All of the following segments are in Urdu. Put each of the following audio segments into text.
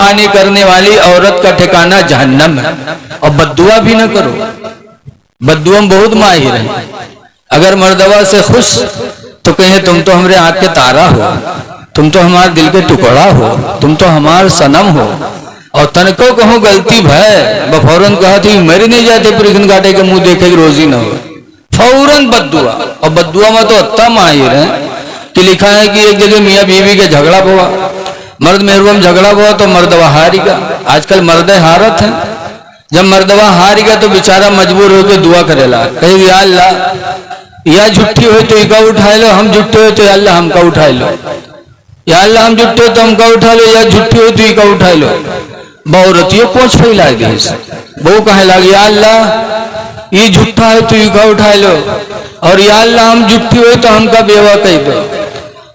نافرمانی کرنے والی عورت کا ٹھکانہ جہنم ہے. اور بددعا بھی نہ کرو. بددعا بہت ماہر ہیں. اگر مردوا سے خوش تو کہیں تم تو ہمارے آنکھ کے تارا ہو, تم تو ہمارے دل کے ٹکڑا ہو, تم تو ہمارا صنم ہو. اور تنکو کہوں غلطی بھائی بفوراً کہا تھی میرے نہیں جاتے پریکن کاٹے کے منہ دیکھے کہ روزی نہ ہو. فوراً بددعا. اور بددعا میں تو اتنا ماہر ہے کہ لکھا ہے کہ ایک جگہ میاں بیوی کے جھگڑا ہوا, مرد محروم جھگڑا ہوا تو مردوا ہاری گا. آج کل مرد حارت ہیں. جب مردوا ہاری گا تو بیچارہ مجبور ہو کے دعا کرے لا, کہے یا اللہ یا جھٹی ہوئے تو ایک اٹھا لو, ہم جھٹے ہوئے تو یا اللہ ہم کا اٹھا لو, یا اللہ ہم جھٹے ہوئے تو ہم کا اٹھا لو, یا جھٹی ہوئے تو ایک اٹھا لو. بہورتیوں پوچھ پھیلا دی بہو کہنے لگی یا اللہ یہ جھٹا ہے تو ایک اٹھا لو, اور یا اللہ ہم جھٹی ہوئے تو ہم کا بیوہ کہی دو,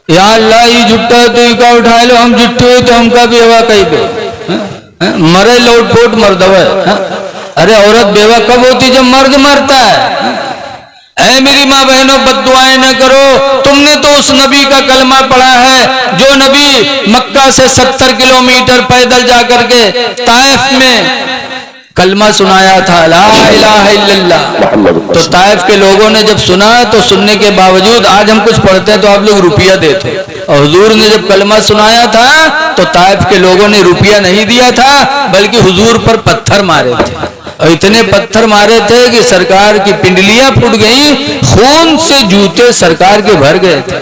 یا اللہ یہ جھٹا ہے تو ایک اٹھا لو, ہم جھٹی ہوئے تو ہم کا بیوہ کہی دو. مرے لوٹ پوٹ مردوا ہے. ارے عورت بیوہ کب ہوتی جب مرد مرتا ہے. اے میری ماں بہنوں بددعائیں نہ کرو. تم نے تو اس نبی کا کلمہ پڑھا ہے جو نبی مکہ سے 70 کلومیٹر پیدل جا کر کے طائف میں کلمہ سنایا تھا لا الہ الا اللہ. تو طائف کے لوگوں نے جب سنا تو سننے کے باوجود آج ہم کچھ پڑھتے ہیں تو آپ لوگ روپیہ دیتے. اور حضور نے جب کلمہ سنایا تھا تو طائف کے لوگوں نے روپیہ نہیں دیا تھا بلکہ حضور پر پتھر مارے تھے. اور اتنے پتھر مارے تھے کہ سرکار کی پنڈلیاں پھٹ گئیں, خون سے جوتے سرکار کے بھر گئے تھے.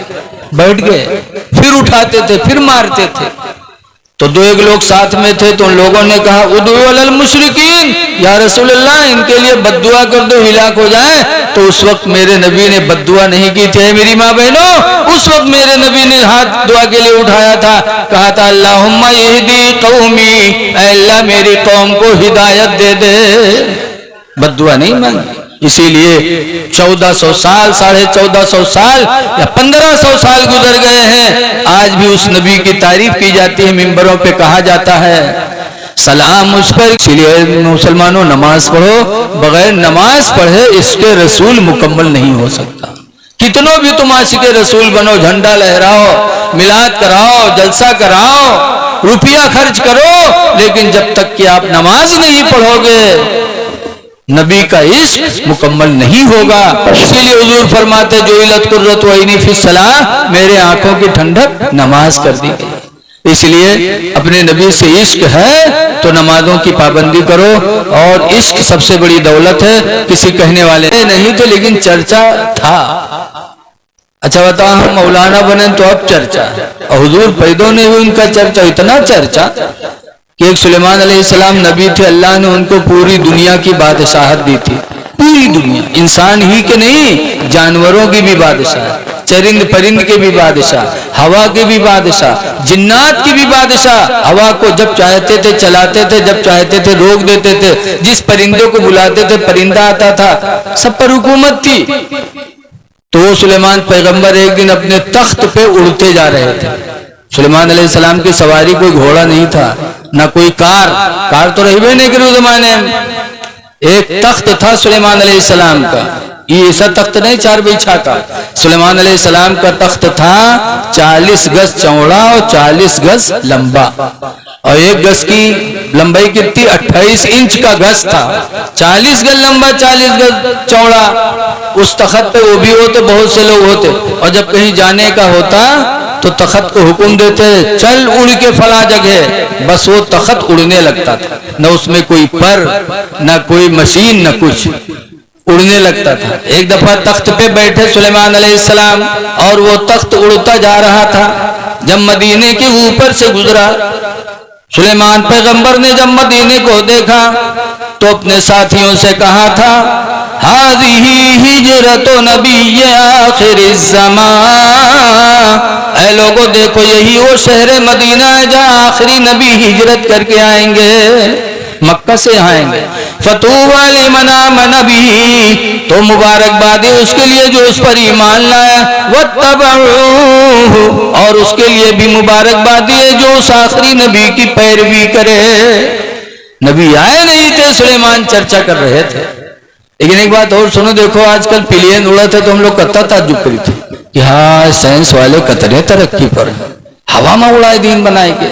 بیٹھ گئے پھر اٹھاتے تھے پھر مارتے تھے. تو دو ایک لوگ ساتھ میں تھے تو ان لوگوں نے کہا ادعو علی المشرکین, یا رسول اللہ ان کے لیے بددعا کر دو ہلاک ہو جائیں. تو اس وقت میرے نبی نے بددعا نہیں کی تھی. میری ماں بہنوں اس وقت میرے نبی نے ہاتھ دعا کے لیے اٹھایا تھا, کہا تھا اللہم اہدی قومی, اے اللہ میری قوم کو ہدایت دے دے. بددعا نہیں مانگی. اسی لیے 1400 سال 1450 سال یا 1500 سال گزر گئے ہیں, آج بھی اس نبی کی تعریف کی جاتی ہے, ممبروں پہ کہا جاتا ہے سلام اس پر. اسی لیے مسلمانوں نماز پڑھو, بغیر نماز پڑھے اس کے رسول مکمل نہیں ہو سکتا. کتنوں بھی تم عاشق رسول بنو, جھنڈا لہراؤ, میلاد کراؤ, جلسہ کراؤ, روپیہ خرچ کرو, لیکن جب تک کہ آپ نماز نہیں پڑھو گے نبی کا عشق مکمل نہیں ہوگا. اسی لیے حضور فرماتے جعلت قرۃ عینی فی الصلاۃ, میرے آنکھوں کی ٹھنڈک نماز کر دی گئی. اس لیے اپنے نبی سے عشق ہے تو نمازوں کی پابندی کرو. اور عشق سب سے بڑی دولت ہے. کسی کہنے والے نہیں تھے لیکن چرچا تھا. اچھا بتاؤ ہم مولانا بنے تو اب چرچا, اور حضور پیدا نہیں ہوئے ان کا چرچا, اتنا چرچا کہ ایک سلیمان علیہ السلام نبی تھے, اللہ نے ان کو پوری دنیا کی بادشاہت دی تھی. پوری دنیا, انسان ہی کے نہیں جانوروں کی بھی بادشاہ, چرند پرند کے بھی بادشاہ, ہوا کے بھی بادشاہ, جنات کی بھی بادشاہ. ہوا کو جب چاہتے تھے چلاتے تھے, جب چاہتے تھے روک دیتے تھے, جس پرندے کو بلاتے تھے پرندہ آتا تھا, سب پر حکومت تھی. تو وہ سلیمان پیغمبر ایک دن اپنے تخت پہ اڑتے جا رہے تھے. سلیمان علیہ السلام کی سواری کوئی گھوڑا نہیں تھا, نہ کوئی کار تو رہی بھی نہیں کرو زمانے میں. ایک تخت تھا سلیمان علیہ السلام کا, یہ ایسا تخت نہیں 4 بچھا کا. سلیمان علیہ السلام کا تخت تھا 40 گز چوڑا اور 40 گز لمبا, اور 1 گز کی لمبائی کتنی 28 انچ کا گز تھا. 40 گز لمبا 40 گز چوڑا. اس تخت پہ وہ بھی ہوتے, بہت سے لوگ ہوتے, اور جب کہیں جانے کا ہوتا تو تخت کو حکم دیتے چل اڑ کے فلاں جگہ, بس وہ تخت اڑنے لگتا تھا. نہ اس میں کوئی پر, نہ کوئی مشین, نہ کچھ, اڑنے لگتا تھا. ایک دفعہ تخت پہ بیٹھے سلیمان علیہ السلام اور وہ تخت اڑتا جا رہا تھا. جب مدینے کے اوپر سے گزرا, سلیمان پیغمبر نے جب مدینے کو دیکھا تو اپنے ساتھیوں سے کہا تھا ہذہ ہجرت نبی آخر الزمان, اے لوگوں دیکھو یہی وہ شہر مدینہ ہے جہاں آخری نبی ہجرت کر کے آئیں گے, مکہ سے آئیں گے. فتوبی لمن آمن بہ, تو مبارکباد اس کے لیے جو اس پر ایمان لایا, واتبعوہ, اور اس کے لیے بھی مبارکباد ہے جو اس آخری نبی کی پیروی کرے. نبی آئے نہیں تھے, سلیمان چرچا کر رہے تھے. لیکن ایک بات اور سنو, دیکھو آج کل پلین اڑا تھے تو ہم لوگ کتنا تعجب کری تھے کہ ہاں سائنس والے کتنے ترقی پر ہیں, ہوا میں اڑائے دین بنائے گے.